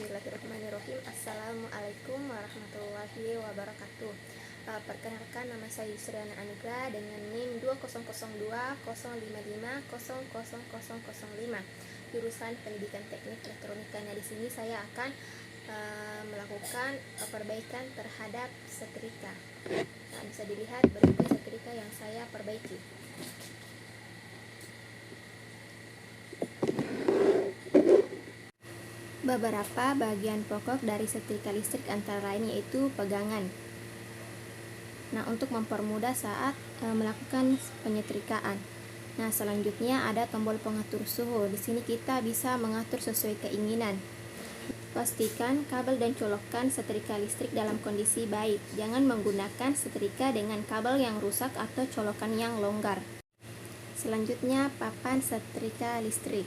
Bismillahirrahmanirrahim. Assalamualaikum warahmatullahi wabarakatuh. Perkenalkan, nama saya Yusriana Anugrah dengan NIM 20020550550005 jurusan Pendidikan Teknik Elektronika. Nah, di sini saya akan melakukan perbaikan terhadap setrika. Nah, bisa dilihat berikut setrika yang saya perbaiki. Beberapa bagian pokok dari setrika listrik antara lain yaitu pegangan. Nah, untuk mempermudah saat melakukan penyetrikaan. Nah, selanjutnya ada tombol pengatur suhu. Di sini kita bisa mengatur sesuai keinginan. Pastikan kabel dan colokan setrika listrik dalam kondisi baik. Jangan menggunakan setrika dengan kabel yang rusak atau colokan yang longgar. Selanjutnya, papan setrika listrik.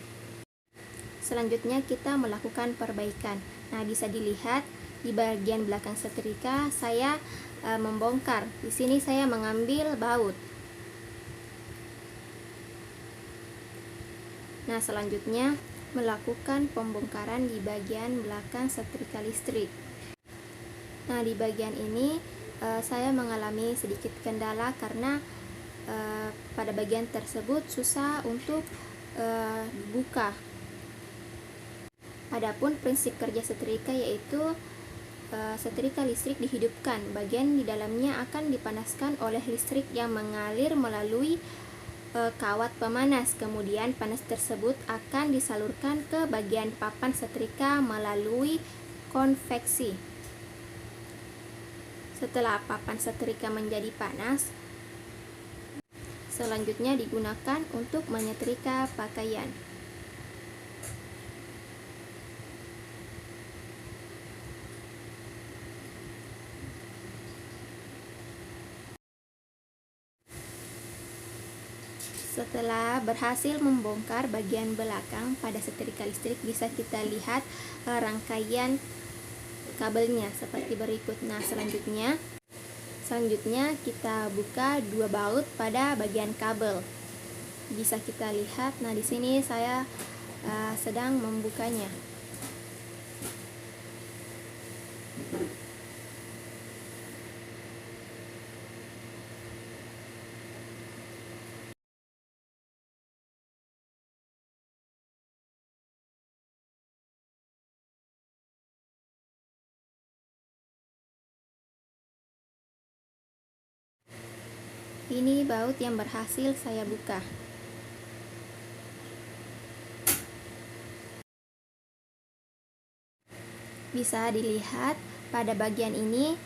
Selanjutnya kita melakukan perbaikan. Nah, bisa dilihat di bagian belakang setrika saya membongkar. Di sini saya mengambil baut. Nah, selanjutnya melakukan pembongkaran di bagian belakang setrika listrik. Nah, di bagian ini saya mengalami sedikit kendala karena pada bagian tersebut susah untuk dibuka. Adapun prinsip kerja setrika yaitu setrika listrik dihidupkan. Bagian di dalamnya akan dipanaskan oleh listrik yang mengalir melalui kawat pemanas. Kemudian panas tersebut akan disalurkan ke bagian papan setrika melalui konveksi. Setelah papan setrika menjadi panas, selanjutnya digunakan untuk menyetrika pakaian. Setelah berhasil membongkar bagian belakang pada setrika listrik, bisa kita lihat rangkaian kabelnya seperti berikut. Nah, selanjutnya kita buka dua baut pada bagian kabel. Bisa kita lihat. Nah, di sini saya sedang membukanya. Ini baut yang berhasil saya buka. Bisa dilihat pada bagian ini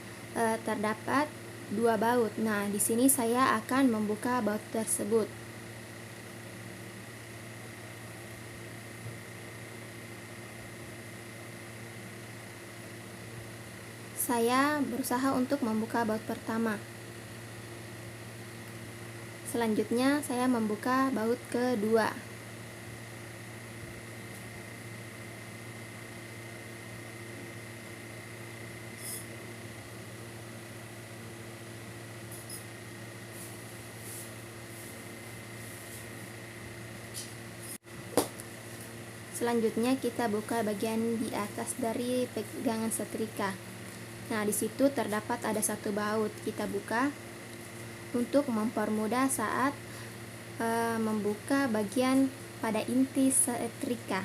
terdapat dua baut. Nah, di sini saya akan membuka baut tersebut. Saya berusaha untuk membuka baut pertama. Selanjutnya saya membuka baut kedua. Selanjutnya kita buka bagian di atas dari pegangan setrika. Nah, di situ terdapat ada satu baut. Kita buka untuk mempermudah saat membuka bagian pada inti setrika.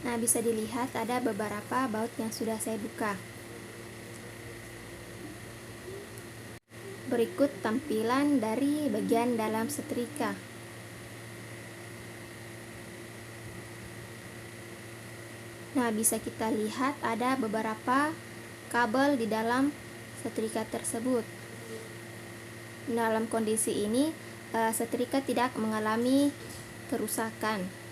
Nah, bisa dilihat ada beberapa baut yang sudah saya buka. Berikut tampilan dari bagian dalam setrika. Nah, bisa kita lihat ada beberapa kabel di dalam setrika tersebut. Dalam kondisi ini, setrika tidak mengalami kerusakan.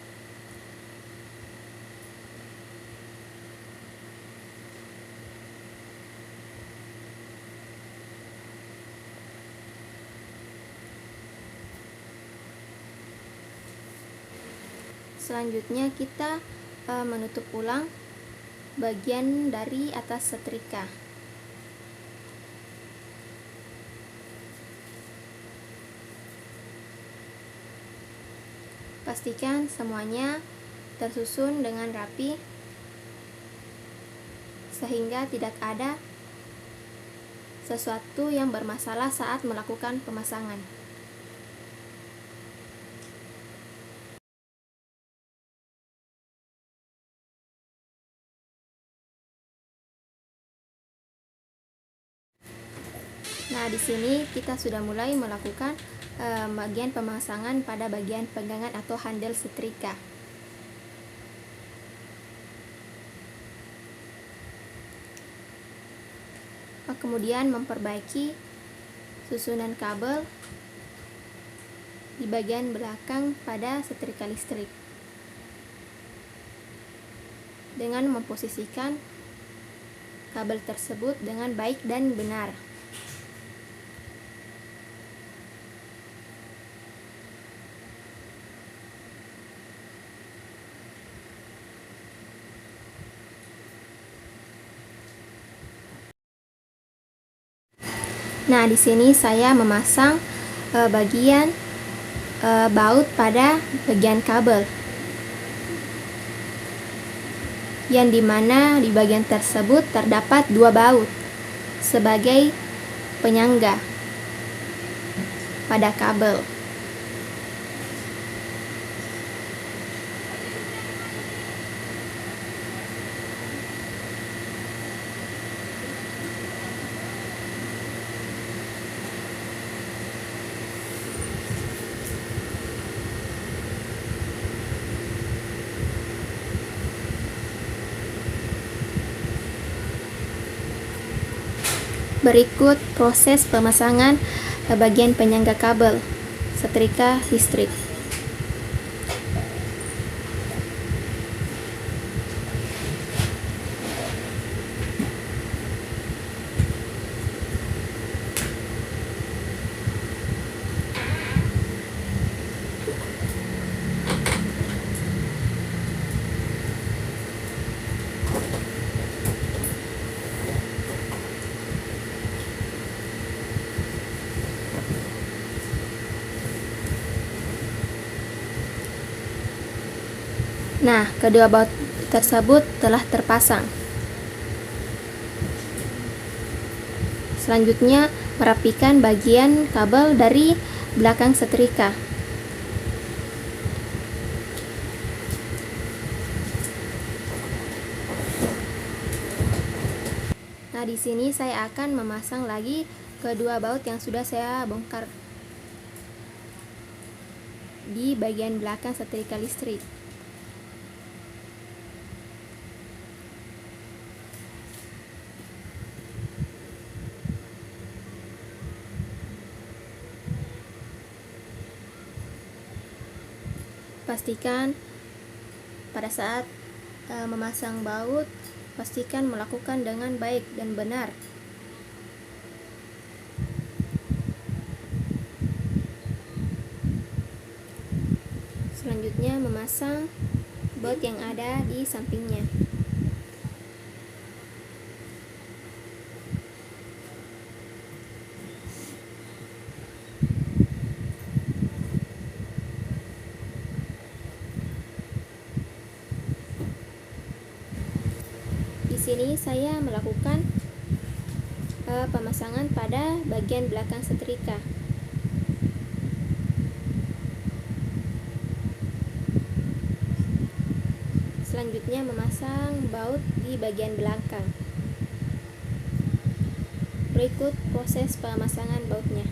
Selanjutnya kita menutup ulang bagian dari atas setrika. Pastikan semuanya tersusun dengan rapi sehingga tidak ada sesuatu yang bermasalah saat melakukan pemasangan. Nah, di sini kita sudah mulai melakukan bagian pemasangan pada bagian pegangan atau handle setrika. Kemudian memperbaiki susunan kabel di bagian belakang pada setrika listrik dengan memposisikan kabel tersebut dengan baik dan benar. Nah, di sini saya memasang bagian baut pada bagian kabel, yang dimana di bagian tersebut terdapat 2 baut sebagai penyangga pada kabel. Berikut proses pemasangan bagian penyangga kabel setrika listrik. Nah, kedua baut tersebut telah terpasang. Selanjutnya, merapikan bagian kabel dari belakang setrika. Nah, di sini saya akan memasang lagi kedua baut yang sudah saya bongkar di bagian belakang setrika listrik. Pastikan pada saat memasang baut, pastikan melakukan dengan baik dan benar. Selanjutnya memasang baut yang ada di sampingnya. Di sini saya melakukan pemasangan pada bagian belakang setrika. Selanjutnya memasang baut di bagian belakang. Berikut proses pemasangan bautnya.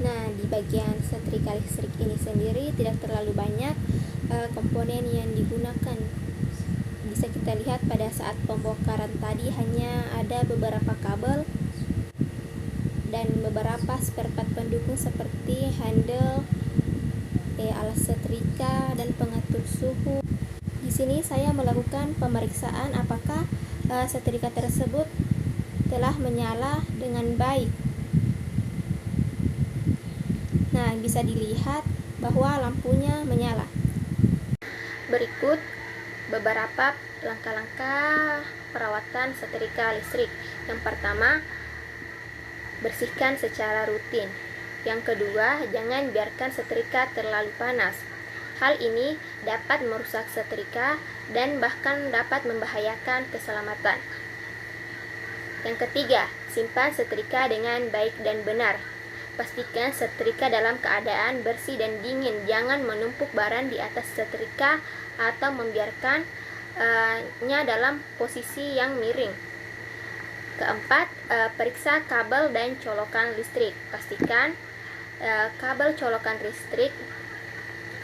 Nah, di bagian setrika listrik ini sendiri tidak terlalu banyak komponen yang digunakan. Di bisa kita lihat pada saat pembongkaran tadi hanya ada beberapa kabel dan beberapa spare part pendukung seperti handle, alas setrika, dan pengatur suhu. Di sini saya melakukan pemeriksaan apakah setrika tersebut telah menyala dengan baik. Nah, bisa dilihat bahwa lampunya menyala. Berikut beberapa langkah-langkah perawatan setrika listrik. Yang pertama, bersihkan secara rutin. Yang kedua, jangan biarkan setrika terlalu panas. Hal ini dapat merusak setrika dan bahkan dapat membahayakan keselamatan. Yang ketiga, simpan setrika dengan baik dan benar. Pastikan setrika dalam keadaan bersih dan dingin. Jangan menumpuk barang di atas setrika atau membiarkannya dalam posisi yang miring. Keempat, periksa kabel dan colokan listrik. Pastikan kabel colokan listrik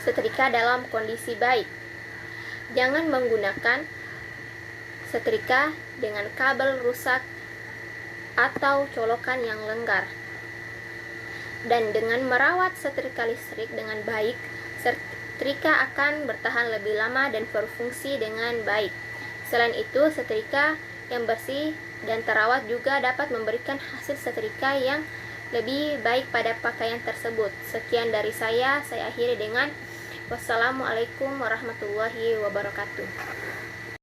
setrika dalam kondisi baik. Jangan menggunakan setrika dengan kabel rusak atau colokan yang longgar. Dan dengan merawat setrika listrik dengan baik, setrika akan bertahan lebih lama dan berfungsi dengan baik. Selain itu, setrika yang bersih dan terawat juga dapat memberikan hasil setrika yang lebih baik pada pakaian tersebut. Sekian dari saya akhiri dengan wassalamualaikum warahmatullahi wabarakatuh.